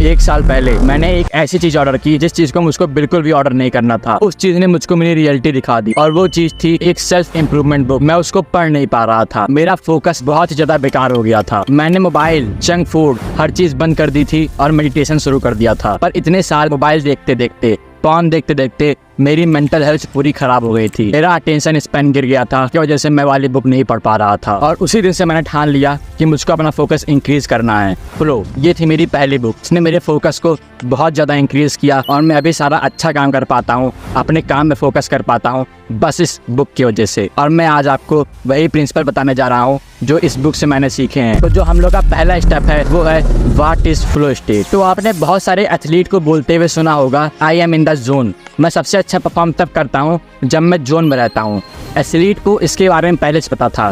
1 साल पहले मैंने एक ऐसी चीज ऑर्डर की जिस चीज को मुझको बिल्कुल भी ऑर्डर नहीं करना था। उस चीज ने मुझको मेरी रियलिटी दिखा दी और वो चीज थी एक सेल्फ इम्प्रूवमेंट बुक। मैं उसको पढ़ नहीं पा रहा था, मेरा फोकस बहुत ही ज्यादा बेकार हो गया था। मैंने मोबाइल, जंक फूड, हर चीज बंद कर दी थी और मेडिटेशन शुरू कर दिया था। पर इतने साल मोबाइल देखते देखते, फोन देखते देखते मेरी मेंटल हेल्थ पूरी खराब हो गई थी। मेरा अटेंशन स्पैन गिर गया था की वजह से मैं वाली बुक नहीं पढ़ पा रहा था। और उसी दिन से मैंने ठान लिया कि मुझको अपना फोकस इंक्रीज करना है। फ्लो, ये थी मेरी पहली बुक। इसने मेरे फोकस को बहुत ज़्यादा इंक्रीज किया और मैं अभी सारा अच्छा काम कर पाता हूँ, अपने काम में फोकस कर पाता हूँ बस इस बुक की वजह से। और मैं आज आपको वही प्रिंसिपल बताने जा रहा हूँ जो इस बुक से मैंने सीखे हैं। तो जो हम लोग का पहला स्टेप है वो है व्हाट इज फ्लो स्टेट। तो आपने बहुत सारे एथलीट को बोलते हुए सुना होगा, I am in the zone. मैं सबसे अच्छा परफॉर्म तब करता हूँ जब मैं जोन में रहता हूँ। एथलीट को इसके बारे में पहले से पता था।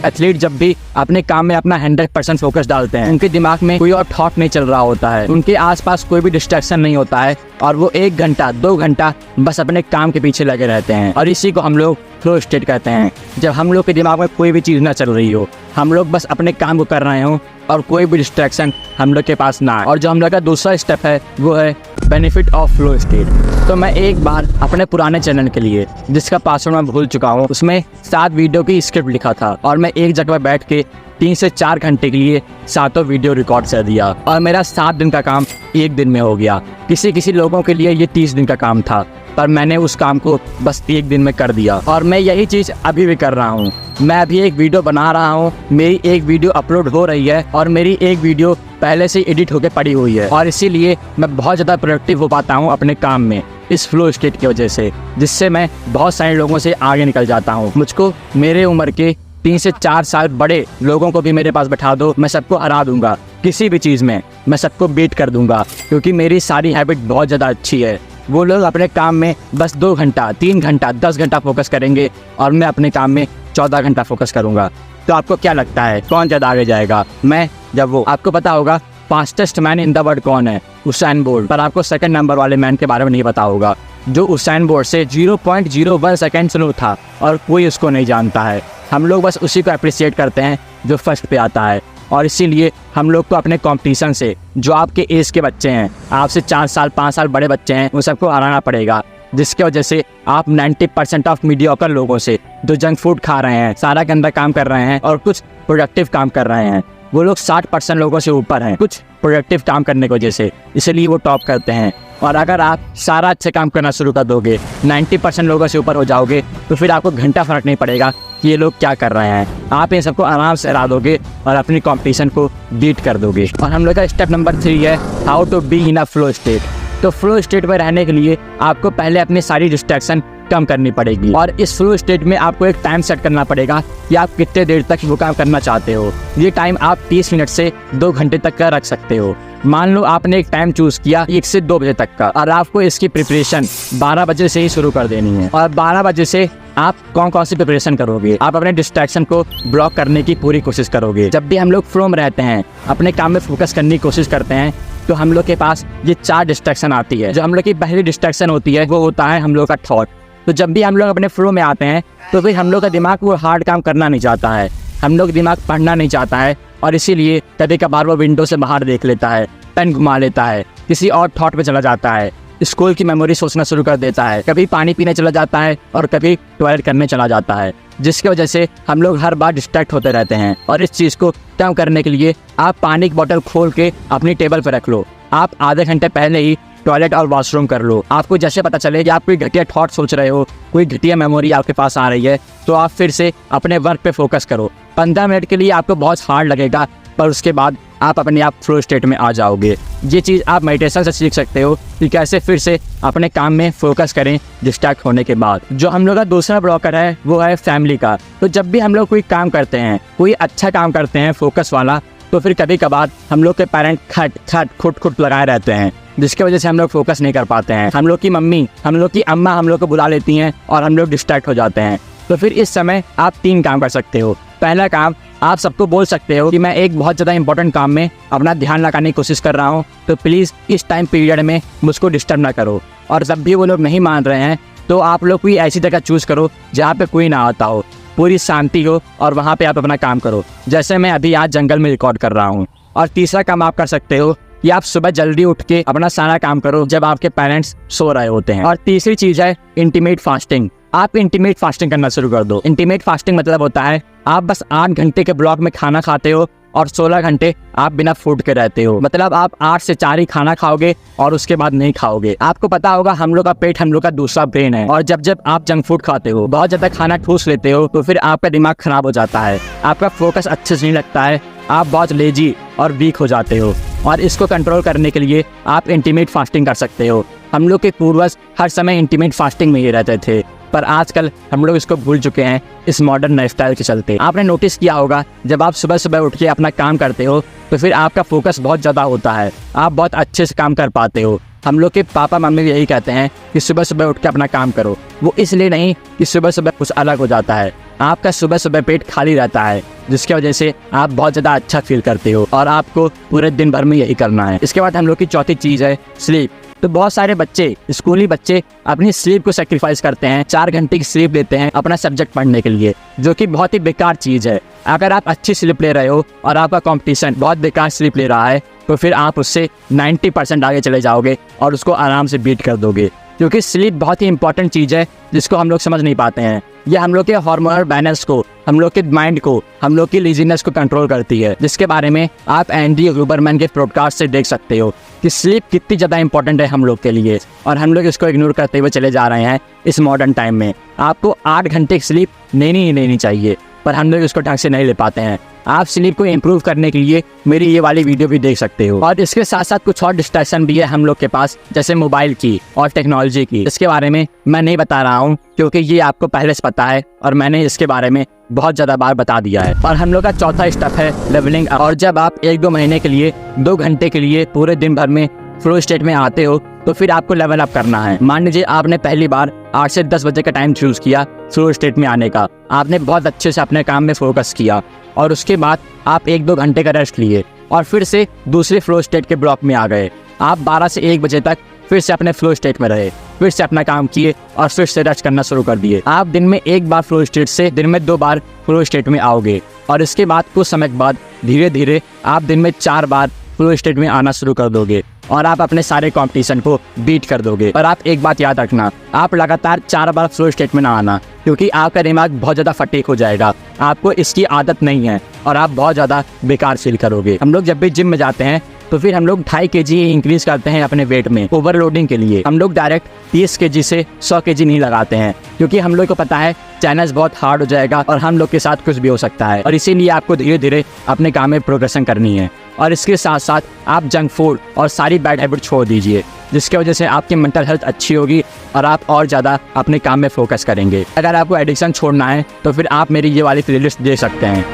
एथलीट जब भी अपने काम में अपना 100% फोकस डालते हैं, उनके दिमाग में कोई और थॉट नहीं चल रहा होता है, उनके आसपास कोई भी डिस्ट्रैक्शन नहीं होता है और वो 1 घंटा 2 घंटा बस अपने काम के पीछे लगे रहते हैं। और इसी को हम लोग फ्लो स्टेट कहते हैं। जब हम लोग के दिमाग में कोई भी चीज़ ना चल रही हो, हम लोग बस अपने काम को कर रहे हो और कोई भी डिस्ट्रैक्शन हम लोग के पास ना है। और जो हम लोग का दूसरा स्टेप है वो है बेनिफिट ऑफ फ्लो स्टेट। तो मैं एक बार अपने पुराने चैनल के लिए, जिसका पासवर्ड मैं भूल चुका हूँ, उसमें 7 वीडियो की स्क्रिप्ट लिखा था और मैं एक जगह पर बैठ के 3 से 4 घंटे के लिए 7 वीडियो रिकॉर्ड कर दिया और मेरा 7 दिन का काम 1 दिन में हो गया। किसी लोगों के लिए ये 30 दिन का काम था, पर मैंने उस काम को बस 1 दिन में कर दिया। और मैं यही चीज़ अभी भी कर रहा हूँ। मैं अभी एक वीडियो बना रहा हूँ, मेरी एक वीडियो अपलोड हो रही है और मेरी एक वीडियो पहले से एडिट होकर पड़ी हुई है। और इसीलिए मैं बहुत ज़्यादा प्रोडक्टिव हो पाता हूँ अपने काम में इस फ्लो स्टेट की वजह से, जिससे मैं बहुत सारे लोगों से आगे निकल जाता हूँ। मुझको मेरे उम्र के 3 से 4 साल बड़े लोगों को भी मेरे पास बैठा दो, मैं सबको हरा दूंगा। किसी भी चीज़ में मैं सबको बीट कर दूंगा, क्योंकि मेरी सारी हैबिट बहुत ज़्यादा अच्छी है। वो लोग अपने काम में बस 2 घंटा, 3 घंटा, 10 घंटा फोकस करेंगे और मैं अपने काम में 14 घंटा फोकस करूंगा। तो आपको क्या लगता है कौन ज़्यादा आगे जाएगा, मैं या वो? आपको पता होगा fastest man in the world कौन है? उसाइन बोल्ट। पर आपको सेकंड नंबर वाले मैन के बारे में नहीं पता होगा, जो उसाइन बोल्ट से 0.01 सेकेंड स्लो था और कोई उसको नहीं जानता है। हम लोग बस उसी को अप्रिशिएट करते हैं जो फर्स्ट पे आता है। और इसीलिए हम लोग को अपने कंपटीशन से, जो आपके एज के बच्चे हैं, आपसे 4 साल 5 साल बड़े बच्चे हैं, उन सबको हराना पड़ेगा। जिसकी वजह से आप 90% ऑफ मीडियोकर लोगों से, जो जंक फूड खा रहे हैं, सारा के अंदर काम कर रहे हैं और कुछ प्रोडक्टिव काम कर रहे हैं, वो लोग 60% लोगों से ऊपर हैं कुछ प्रोडक्टिव काम करने की वजह से, इसलिए वो टॉप करते हैं। और अगर आप सारा अच्छे काम करना शुरू कर दोगे, 90% लोगों से ऊपर हो जाओगे, तो फिर आपको घंटा फर्क नहीं पड़ेगा कि ये लोग क्या कर रहे हैं। आप इन सबको आराम से हरा दोगे और अपनी कंपटीशन को बीट कर दोगे। और हम लोग का स्टेप नंबर 3 है how to be in a flow state. तो फ्लो स्टेट में रहने के लिए आपको पहले अपनी सारी डिस्ट्रैक्शन कम करनी पड़ेगी और इस फ्लो स्टेट में आपको एक टाइम सेट करना पड़ेगा कि आप कितने देर तक वो काम करना चाहते हो। ये टाइम आप 30 मिनट से 2 घंटे तक का रख सकते हो। मान लो आपने एक टाइम चूज किया 1 से 2 बजे तक का, और आपको इसकी प्रिपरेशन 12 बजे से ही शुरू कर देनी है। और 12 बजे से आप कौन सी प्रिपरेशन करोगे? आप अपने डिस्ट्रैक्शन को ब्लॉक करने की पूरी कोशिश करोगे। जब भी हम लोग फ्लो में रहते हैं, अपने काम में फोकस करने की कोशिश करते हैं, तो हम लोग के पास ये 4 डिस्ट्रैक्शन आती है। जो हम लोग की पहली डिस्ट्रैक्शन होती है वो होता है हम लोग का थॉट। तो जब भी हम लोग अपने फ्लो में आते हैं तो फिर हम लोग का दिमाग वो हार्ड काम करना नहीं चाहता है, हम लोग दिमाग पढ़ना नहीं चाहता है और इसीलिए कभी कभार वो विंडो से बाहर देख लेता है, पेन घुमा लेता है, किसी और थॉट पे चला जाता है, स्कूल की मेमोरी सोचना शुरू कर देता है, कभी पानी पीने चला जाता है और कभी टॉयलेट करने चला जाता है, जिसकी वजह से हम लोग हर बार डिस्ट्रैक्ट होते रहते हैं। और इस चीज़ को कम करने के लिए आप पानी की बोतल खोल के अपनी टेबल पर रख लो। आप आधे घंटे पहले ही टॉयलेट और वॉशरूम कर लो। आपको जैसे पता चले कि आप कोई घटिया थॉट सोच रहे हो, कोई घटिया मेमोरी आपके पास आ रही है, तो आप फिर से अपने वर्क पे फोकस करो। 15 मिनट के लिए आपको बहुत हार्ड लगेगा, पर उसके बाद आप अपने आप फ्लो स्टेट में आ जाओगे। ये चीज़ आप मेडिटेशन से सीख सकते हो कि कैसे फिर से अपने काम में फोकस करें डिस्ट्रैक्ट होने के बाद। जो हम लोग का दूसरा ब्लॉकर है वो है फैमिली का। तो जब भी हम लोग कोई काम करते हैं, कोई अच्छा काम करते हैं फोकस वाला, तो फिर कभी कभार हम लोग के पेरेंट खट खुट लगाए रहते हैं, जिसकी वजह से हम लोग फोकस नहीं कर पाते हैं। हम लोग की मम्मी, हम लोग की अम्मा हम लोग को बुला लेती हैं और हम लोग डिस्ट्रैक्ट हो जाते हैं। तो फिर इस समय आप 3 काम कर सकते हो। पहला काम, आप सबको बोल सकते हो कि मैं एक बहुत ज़्यादा इंपॉर्टेंट काम में अपना ध्यान लगाने की कोशिश कर रहा हूँ, तो प्लीज़ इस टाइम पीरियड में मुझको डिस्टर्ब ना करो। और जब भी वो लोग नहीं मान रहे हैं तो आप लोग कोई ऐसी जगह चूज़ करो जहाँ पे कोई ना आता हो, पूरी शांति हो, और वहाँ पे आप अपना काम करो। जैसे मैं अभी आज जंगल में रिकॉर्ड कर रहा हूँ। और तीसरा काम आप कर सकते हो कि आप सुबह जल्दी उठ के अपना सारा काम करो जब आपके पेरेंट्स सो रहे होते हैं। और तीसरी चीज़ है इंटीमेट फास्टिंग। आप इंटीमेट फास्टिंग करना शुरू कर दो। इंटीमेट फास्टिंग मतलब होता है आप बस 8 घंटे के ब्लॉक में खाना खाते हो और 16 घंटे आप बिना फूड के रहते हो। मतलब आप 8 से 4 ही खाना खाओगे और उसके बाद नहीं खाओगे। आपको पता होगा हम लोग का पेट हम लोग का दूसरा ब्रेन है, और जब जब आप जंक फूड खाते हो, बहुत ज्यादा खाना ठूस लेते हो, तो फिर आपका दिमाग खराब हो जाता है, आपका फोकस अच्छे से नहीं लगता है, आप बहुत लेजी और वीक हो जाते हो। और इसको कंट्रोल करने के लिए आप इंटीमेट फास्टिंग कर सकते हो। हम लोग के पूर्वज हर समय इंटीमेट फास्टिंग में ही रहते थे, पर आजकल हम लोग इसको भूल चुके हैं इस मॉडर्न लाइफस्टाइल के चलते। आपने नोटिस किया होगा जब आप सुबह सुबह उठ के अपना काम करते हो तो फिर आपका फोकस बहुत ज़्यादा होता है, आप बहुत अच्छे से काम कर पाते हो। हम लोग के पापा मम्मी भी यही कहते हैं कि सुबह सुबह उठ के अपना काम करो। वो इसलिए नहीं कि सुबह सुबह कुछ अलग हो जाता है, आपका सुबह सुबह पेट खाली रहता है, जिसकी वजह से आप बहुत ज़्यादा अच्छा फील करते हो, और आपको पूरे दिन भर में यही करना है। इसके बाद हम लोग की चौथी चीज़ है स्लीप। तो बहुत सारे बच्चे, स्कूली बच्चे अपनी स्लीप को सेक्रीफाइस करते हैं, 4 घंटे की स्लीप लेते हैं अपना सब्जेक्ट पढ़ने के लिए, जो कि बहुत ही बेकार चीज़ है। अगर आप अच्छी स्लीप ले रहे हो और आपका कंपटीशन बहुत बेकार स्लीप ले रहा है, तो फिर आप उससे 90% आगे चले जाओगे और उसको आराम से बीट कर दोगे। क्योंकि स्लीप बहुत ही इंपॉर्टेंट चीज़ है जिसको हम लोग समझ नहीं पाते हैं। यह हम लोग के हार्मोनल बैलेंस को, हम लोग के माइंड को, हम लोग की लेजीनेस को कंट्रोल करती है, जिसके बारे में आप एंडी हुबरमैन के पॉडकास्ट से देख सकते हो कि स्लीप कितनी ज़्यादा इंपॉर्टेंट है हम लोग के लिए, और हम लोग इसको इग्नोर करते हुए चले जा रहे हैं इस मॉडर्न टाइम में। आपको 8 घंटे की स्लीप लेनी ही लेनी चाहिए, पर हम लोग इसको ढंग से नहीं ले पाते हैं। आप स्लीप को इम्प्रूव करने के लिए मेरी ये वाली वीडियो भी देख सकते हो। और इसके साथ साथ कुछ और डिस्ट्रैक्शन भी है हम लोग के पास, जैसे मोबाइल की और टेक्नोलॉजी की। इसके बारे में मैं नहीं बता रहा हूँ क्योंकि ये आपको पहले से पता है और मैंने इसके बारे में बहुत ज़्यादा बार बता दिया है। और हम लोग का चौथा स्टेप है लेवलिंग अप। और जब आप 1-2 महीने के लिए 2 घंटे के लिए पूरे दिन भर में फ्लो स्टेट में आते हो, तो फिर आपको लेवल अप करना है। मान लीजिए आपने पहली बार 8 से 10 बजे का टाइम चूज़ किया फ्लो स्टेट में आने का, आपने बहुत अच्छे से अपने काम में फोकस किया, और उसके बाद आप 1-2 घंटे का रेस्ट लिए और फिर से दूसरे फ्लो स्टेट के ब्लॉक में आ गए। आप 12 से 1 बजे तक फिर से अपने फ्लो स्टेट में रहे, फिर से अपना काम किए और फिर से रेस्ट करना शुरू कर दिए। आप दिन में 1 बार फ्लो स्टेट से दिन में 2 बार फ्लो स्टेट में आओगे, और इसके बाद कुछ समय के बाद धीरे धीरे आप दिन में 4 बार फ्लो स्टेट में आना शुरू कर दोगे, और आप अपने सारे कंपटीशन को बीट कर दोगे। और आप एक बात याद रखना, आप लगातार 4 बार फ्लो स्टेट में ना आना, क्योंकि आपका दिमाग बहुत ज़्यादा फटीक हो जाएगा, आपको इसकी आदत नहीं है और आप बहुत ज़्यादा बेकार फील करोगे। हम लोग जब भी जिम में जाते हैं तो फिर हम लोग 2.5 kg इंक्रीज करते हैं अपने वेट में ओवरलोडिंग के लिए। हम लोग डायरेक्ट 30 kg से 100 kg नहीं लगाते हैं, क्योंकि हम लोग को पता है चैलेंज बहुत हार्ड हो जाएगा और हम लोग के साथ कुछ भी हो सकता है, और इसीलिए आपको धीरे धीरे अपने काम में प्रोग्रेशन करनी है। और इसके साथ साथ आप जंक फूड और सारी बैड हैबिट छोड़ दीजिए, जिसकी वजह से आपकी मेंटल हेल्थ अच्छी होगी और आप और ज़्यादा अपने काम में फोकस करेंगे। अगर आपको एडिक्शन छोड़ना है तो फिर आप मेरी ये वाली प्लेलिस्ट देख सकते हैं।